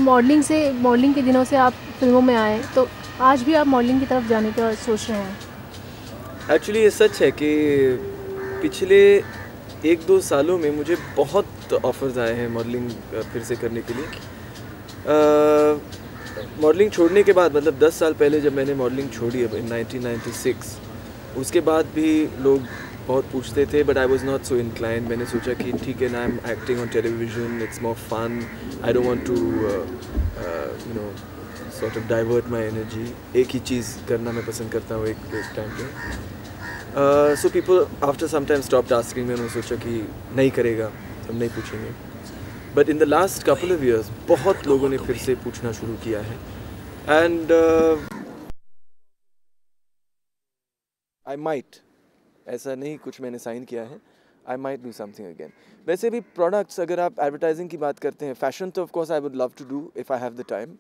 Modelling के दिनों से आप फिल्मों में आए, तो आज भी आप मॉडलिंग की तरफ जाने का सोच रहे हैं? एक्चुअली ये सच है कि पिछले 1-2 सालों में मुझे बहुत ऑफ़र्स आए हैं मॉडलिंग फिर से करने के लिए। मॉडलिंग छोड़ने के बाद मतलब 10 साल पहले जब मैंने मॉडलिंग छोड़ी अब इन 1996, उसके बाद भी लोग बहुत पूछते थे, but I was not so inclined. मैंने सोचा कि ठीक है ना, I am acting on television, it's more fun, I don't want to you know sort of divert my energy. एक ही चीज़ करना मैं पसंद करता हूँ एक टाइम पे। So people after some time stopped asking me, उन्होंने सोचा कि नहीं करेगा, हम नहीं पूछेंगे। But in the last couple of years बहुत लोगों ने फिर से पूछना शुरू किया है, एंड आई माइट, ऐसा नहीं कुछ मैंने साइन किया है, I might do something again. वैसे भी प्रोडक्ट्स, अगर आप एडवर्टाइजिंग की बात करते हैं, फैशन तो of course I would love to do if I have the time,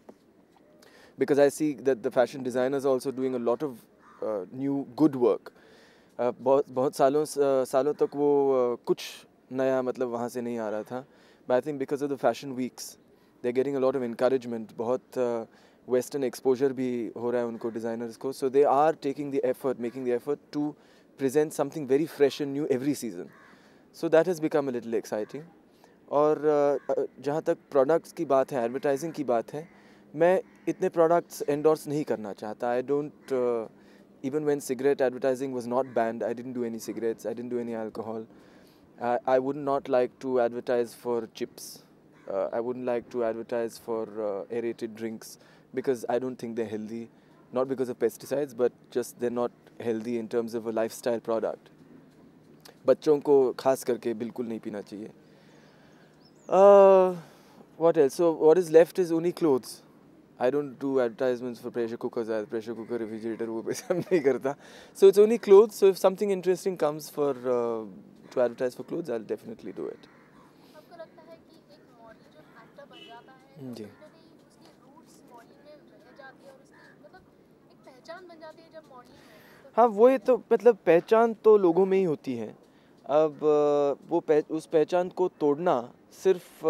because I see that the fashion designers are also doing a lot of new good work. बहुत सालों तक वो कुछ नया मतलब वहाँ से नहीं आ रहा था, but I think because of the fashion weeks they're getting a lot of encouragement. बहुत western exposure भी हो रहा है उनको, designers को, so they are making the effort to present something very fresh and new every season. So that has become a little exciting. और जहाँ तक प्रोडक्ट्स की बात है, एडवर्टाइजिंग की बात है, मैं इतने प्रोडक्ट्स एंडोर्स नहीं करना चाहता। I don't, even when cigarette advertising was not banned, I didn't do any cigarettes, I didn't do any alcohol. I would not like to advertise for chips, I wouldn't like to advertise for aerated drinks, because I don't think they're healthy, not because of pesticides, but just they're not healthy in terms of a lifestyle product. बच्चों को खास करके बिल्कुल नहीं पीना चाहिए। What else? So what is left is only clothes. I don't do advertisements for pressure cookers, pressure cooker, refrigerator, वो पैसा नहीं करता. So it's only clothes. So if something interesting comes for to advertise for clothes, I'll definitely do it. आपको लगता है कि एक model जो एक्टर बन जाता है, जी। तो कहीं ना कहीं उसकी रूट्स मॉडलिंग में रह जाती है और उसकी मतलब एक पहचान बन जाती है जब मॉडलिंग में, तो हाँ, वो तो मतलब पहचान तो लोगों में ही होती है। अब उस पहचान को तोड़ना सिर्फ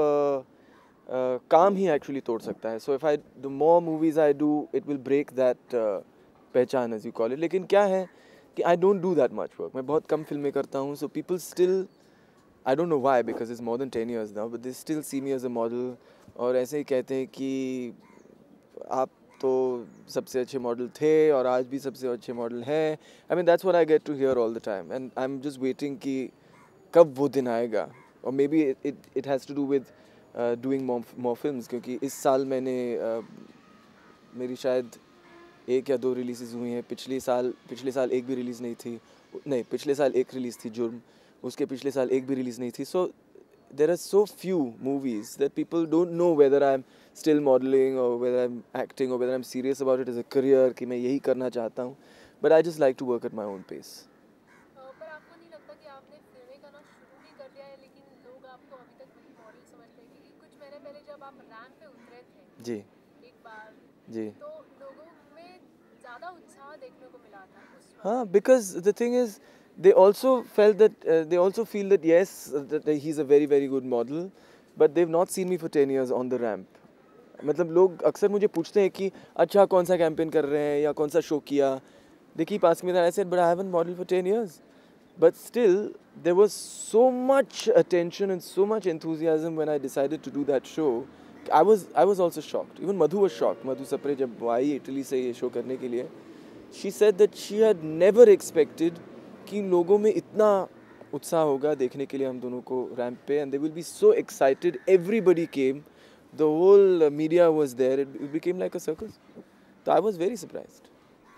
काम ही एक्चुअली तोड़ सकता है। So if I the more movies I do, it will break that पहचान, एज यू कॉल इट। लेकिन क्या है कि I don't do that much work, मैं बहुत कम फिल्में करता हूँ। So people still, I don't know why, because it's more than 10 years now, but they still see me as a model, और ऐसे ही कहते हैं कि आप तो सबसे अच्छे मॉडल थे और आज भी सबसे अच्छे मॉडल हैं। I mean that's what I get to hear all the time, and I am just waiting कि कब वो दिन आएगा। और maybe it has to do with doing more films, क्योंकि इस साल मैंने मेरी शायद 1 या 2 रिलीज़ हुई हैं। पिछले साल एक भी रिलीज़ नहीं थी। नहीं, पिछले साल एक रिलीज़ थी, जुर्म। उसके पिछले साल एक भी रिलीज़ नहीं थी। सो there are so few movies that people don't know whether I'm still modeling or whether I'm acting or whether I'm serious about it as a career, कि मैं यही करना चाहता हूँ, but I just like to work at my own pace. पर आपको नहीं लगता कि आपने फिल्में करना शुरू भी कर दिया है, लेकिन लोग आपको अभी तक वही मॉडल समझते हैं? क्योंकि कुछ महीने पहले जब आप रैंप पे उतरे थे जी। एक बार, जी। तो लोगों में ज़्यादा उत्साह देखने को मिला था उस हाँ, वक्त। because the thing is, they also feel that yes, that he's a very very good model, but they've not seen me for 10 years on the ramp. मतलब लोग अक्सर मुझे पूछते हैं कि अच्छा कौन सा कैंपेन कर रहे हैं या कौन सा शो किया। They keep asking me that. I said, but I haven't modeled for 10 years. But still, there was so much attention and so much enthusiasm when I decided to do that show. I was also shocked. Even Madhu was shocked. Madhu Sapre जब आई Italy से ये show करने के लिए, she said that she had never expected कि लोगों में इतना उत्साह होगा देखने के लिए हम दोनों को रैंप पे, and they will be so excited. Everybody came. The whole media was there. It became like a circus. So I was very surprised.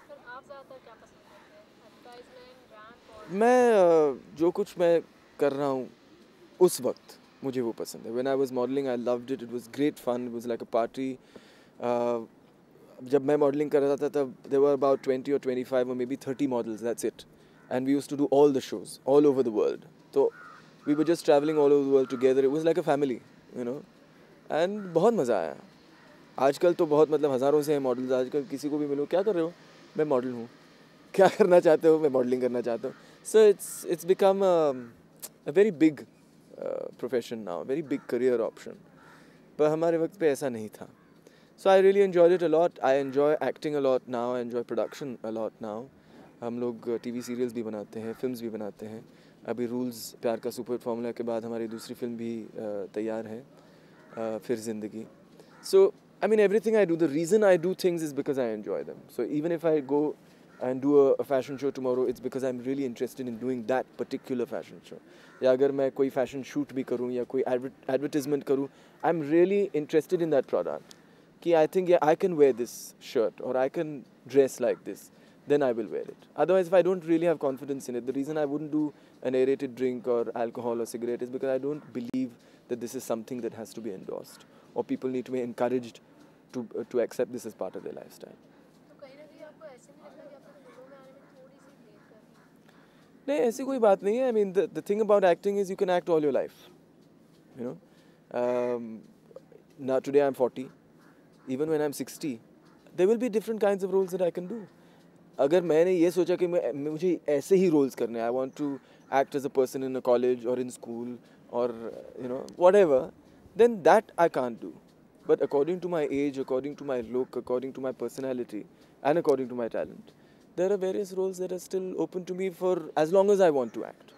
फिर आप ज़्यादातर क्या पसंद करते हैं, एडवर्टाइजमेंट, रैंप और मैं जो कुछ मैं कर रहा हूँ उस वक्त मुझे वो पसंद है। When I was modeling, I loved it. It was great fun. It was like a party. जब मैं मॉडलिंग कर रहा था तब there were about 20 or 25 or maybe 30 models. That's it. And we used to do all the shows all over the world. So we were just traveling all over the world together. It was like a family, you know. And बहुत मज़ा आया। आजकल तो बहुत मतलब हज़ारों से हैं मॉडल्स। आजकल किसी को भी मिलो, क्या कर रहे हो? मैं मॉडल हूँ। क्या करना चाहते हो? मैं मॉडलिंग करना चाहता हूँ। So it's become a very big profession now, very big career option. पर हमारे वक्त पे ऐसा नहीं था। So I really enjoyed it a lot. I enjoy acting a lot now. I enjoy production a lot now. हम लोग TV serials भी बनाते हैं, फिल्म्स भी बनाते हैं. अभी रूल्स प्यार का सुपर फॉर्मूला के बाद हमारी दूसरी फिल्म भी तैयार है, फिर ज़िंदगी. So I mean everything I do, the reason I do things is because I enjoy them. So even if I go and do a fashion show tomorrow, it's because I'm really interested in doing that particular fashion show. या अगर मैं कोई fashion shoot भी करूँ या कोई advertisement करूँ, I'm really interested in that product. कि I think yeah, I can wear this shirt or I can dress like this, then I will wear it. Otherwise, if I don't really have confidence in it, the reason I wouldn't do an aerated drink or alcohol or cigarette is because I don't believe that this is something that has to be endorsed or people need to be encouraged to accept this as part of their lifestyle. तो कहीं ना कहीं आपको ऐसे नहीं लगता कि आपने फिल्मों में आने में थोड़ी सी देर कर दी? नहीं, ऐसी कोई बात नहीं है. I mean, the thing about acting is you can act all your life. You know, now today I'm 40. Even when I'm 60, there will be different kinds of roles that I can do. अगर मैंने ये सोचा कि मुझे ऐसे ही roles करने हैं, I want to act as a person in a college or in school or you know whatever, then that I can't do. But according to my age, according to my look, according to my personality, and according to my talent, there are various roles that are still open to me for as long as I want to act.